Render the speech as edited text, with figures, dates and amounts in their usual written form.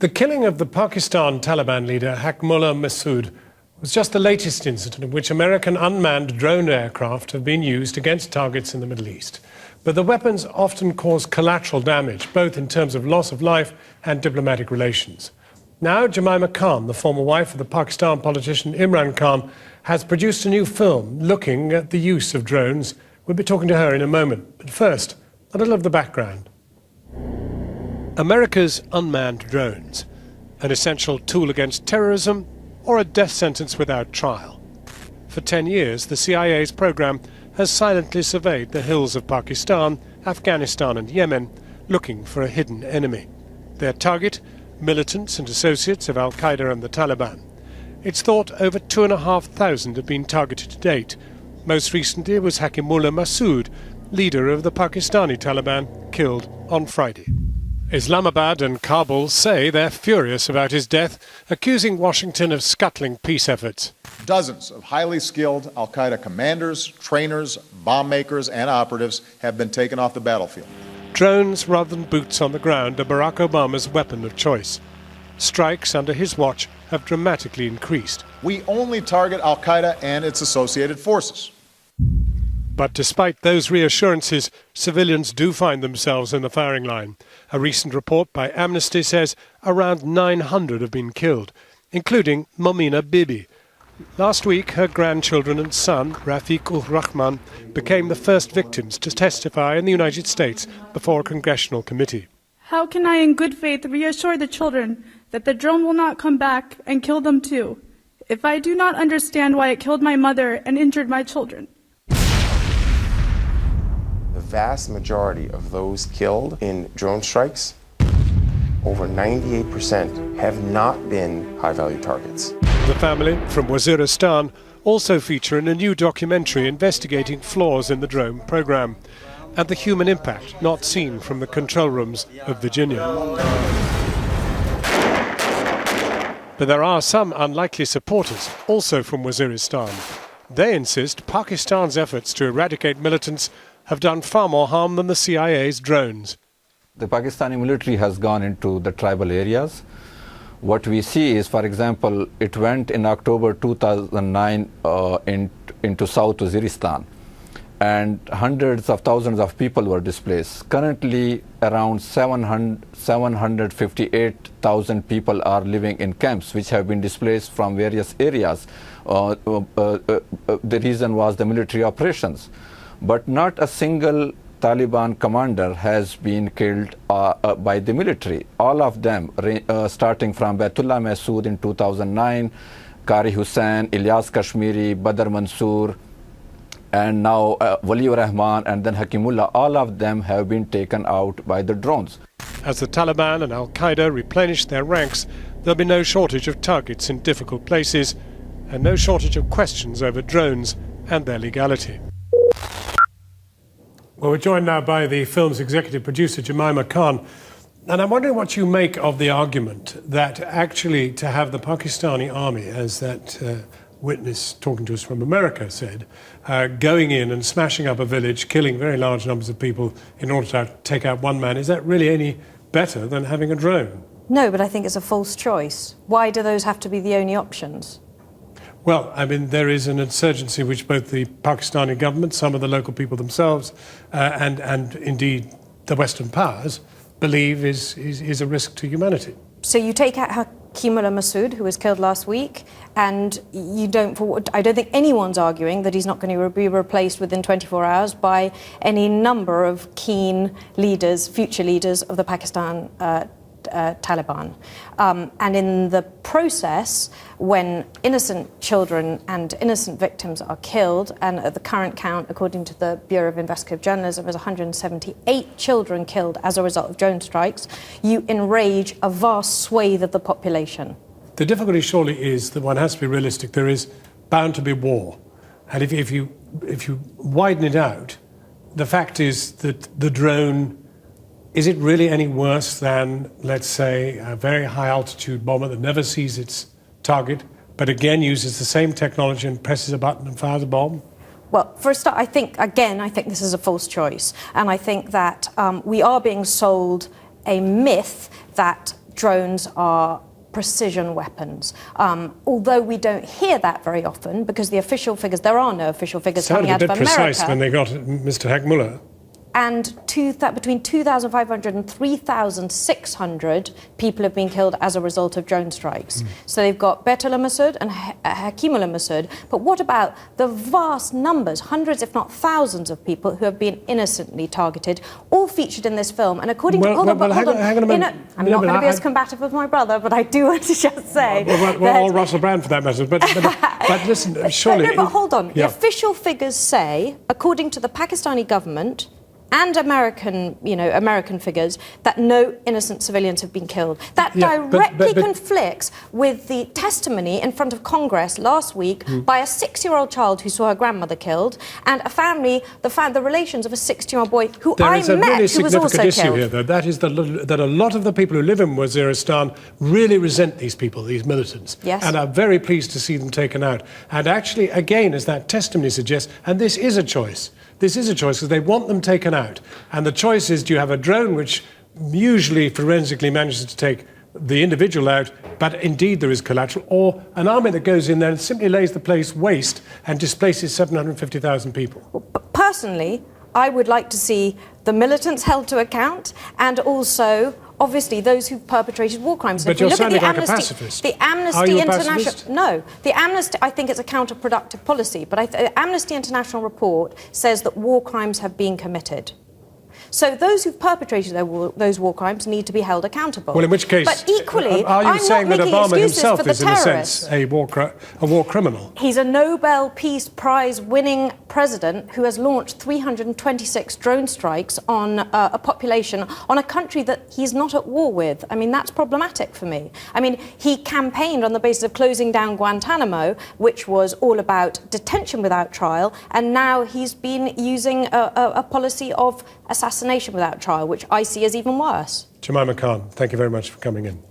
The killing of the Pakistan Taliban leader Haqmullah Masood was just the latest incident in which American unmanned drone aircraft have been used against targets in the Middle East. But the weapons often cause collateral damage, both in terms of loss of life and diplomatic relations. Now, Jemima Khan, the former wife of the Pakistan politician Imran Khan, has produced a new film looking at the use of drones. We'll be talking to her in a moment. But first, a little of the background. America's unmanned drones, an essential tool against terrorism or a death sentence without trial. For 10 years, the CIA's program has silently surveyed the hills of Pakistan, Afghanistan and Yemen, looking for a hidden enemy. Their target, militants and associates of Al-Qaeda and the Taliban. It's thought over 2,500 have been targeted to date. Most recently was Haqmullah Masood, leader of the Pakistani Taliban, killed on Friday. Islamabad and Kabul say they're furious about his death, accusing Washington of scuttling peace efforts. Dozens of highly skilled al-Qaeda commanders, trainers, bomb makers, and operatives have been taken off the battlefield. Drones rather than boots on the ground are Barack Obama's weapon of choice. Strikes under his watch have dramatically increased. We only target al-Qaeda and its associated forces. But despite those reassurances, civilians do find themselves in the firing line. A recent report by Amnesty says around 900 have been killed, including Momina Bibi. Last week, her grandchildren and son, Rafiq-ur-Rahman, became the first victims to testify in the United States before a congressional committee. How can I in good faith reassure the children that the drone will not come back and kill them too, if I do not understand why it killed my mother and injured my children? The vast majority of those killed in drone strikes, over 98%, have not been high-value targets. The family from Waziristan also feature in a new documentary investigating flaws in the drone program and the human impact not seen from the control rooms of Virginia. But there are some unlikely supporters, also from Waziristan. They insist Pakistan's efforts to eradicate militants have done far more harm than the CIA's drones. The Pakistani military has gone into the tribal areas. What we see is, for example, it went in October 2009 into South Waziristan, and hundreds of thousands of people were displaced. Currently, around 758,000 people are living in camps, which have been displaced from various areas. The reason was the military operations. But not a single Taliban commander has been killed by the military. All of them, starting from Baitullah Masood in 2009, Qari Hussain, Ilyas Kashmiri, Badr Mansoor, and now Waliur Rahman and then Haqmullah, all of them have been taken out by the drones. As the Taliban and Al-Qaeda replenish their ranks, there'll be no shortage of targets in difficult places and no shortage of questions over drones and their legality. Well, we're joined now by the film's executive producer, Jemima Khan. And I'm wondering what you make of the argument that actually to have the Pakistani army, as that witness talking to us from America said, going in and smashing up a village, killing very large numbers of people in order to take out one man, is that really any better than having a drone? No, but I think it's a false choice. Why do those have to be the only options? Well, I mean, there is an insurgency which both the Pakistani government, some of the local people themselves, and indeed the Western powers believe is a risk to humanity. So you take out Haqmullah Masood, who was killed last week, and I don't think anyone's arguing that he's not going to be replaced within 24 hours by any number of keen leaders, future leaders of the Pakistan Taliban. And in the process, when innocent children and innocent victims are killed, and at the current count, according to the Bureau of Investigative Journalism, there's 178 children killed as a result of drone strikes, you enrage a vast swathe of the population. The difficulty surely is that one has to be realistic. There is bound to be war. And if you widen it out, the fact is that the drone, is it really any worse than, let's say, a very high-altitude bomber that never sees its target, but again uses the same technology and presses a button and fires a bomb? Well, for a start, I think this is a false choice. And I think that we are being sold a myth that drones are precision weapons. Although we don't hear that very often, because the official figures, there are no official figures coming out of America. Sounded a bit precise when they got Mr. Hackmuller. And between 2,500 and 3,600 people have been killed as a result of drone strikes. So they've got Baitul al-Masud and Hakim al-Masud. But what about the vast numbers, hundreds if not thousands of people who have been innocently targeted, all featured in this film? And according to... Hang on a minute. I'm not going to be as combative as my brother, but I do want to just say... Or Russell Brand, for that matter. But listen, surely... No, but hold on. The official figures say, according to the Pakistani government... and American figures, that no innocent civilians have been killed. That directly conflicts with the testimony in front of Congress last week by a 6-year-old child who saw her grandmother killed, and a family, the relations of a 16-year-old boy who I met, who was also killed. There is a really significant issue here, though. That is that a lot of the people who live in Waziristan really resent these people, these militants, and are very pleased to see them taken out. And actually, again, as that testimony suggests, and this is a choice. This is a choice because they want them taken out. And the choice is, do you have a drone which usually forensically manages to take the individual out, but indeed there is collateral, or an army that goes in there and simply lays the place waste and displaces 750,000 people? Well, personally, I would like to see the militants held to account, and also, obviously, those who've perpetrated war crimes. But you're sounding like a pacifist. The Amnesty International... No, the Amnesty, I think it's a counterproductive policy, but the Amnesty International report says that war crimes have been committed. So those who've perpetrated those war crimes need to be held accountable. Well, in which case... But equally, are you saying that Obama himself is, in a sense, a war criminal? He's a Nobel Peace Prize-winning president who has launched 326 drone strikes on a population, on a country that he's not at war with. I mean, that's problematic for me. I mean, he campaigned on the basis of closing down Guantanamo, which was all about detention without trial, and now he's been using a policy of assassination without trial, which I see as even worse. Jemima Khan, thank you very much for coming in.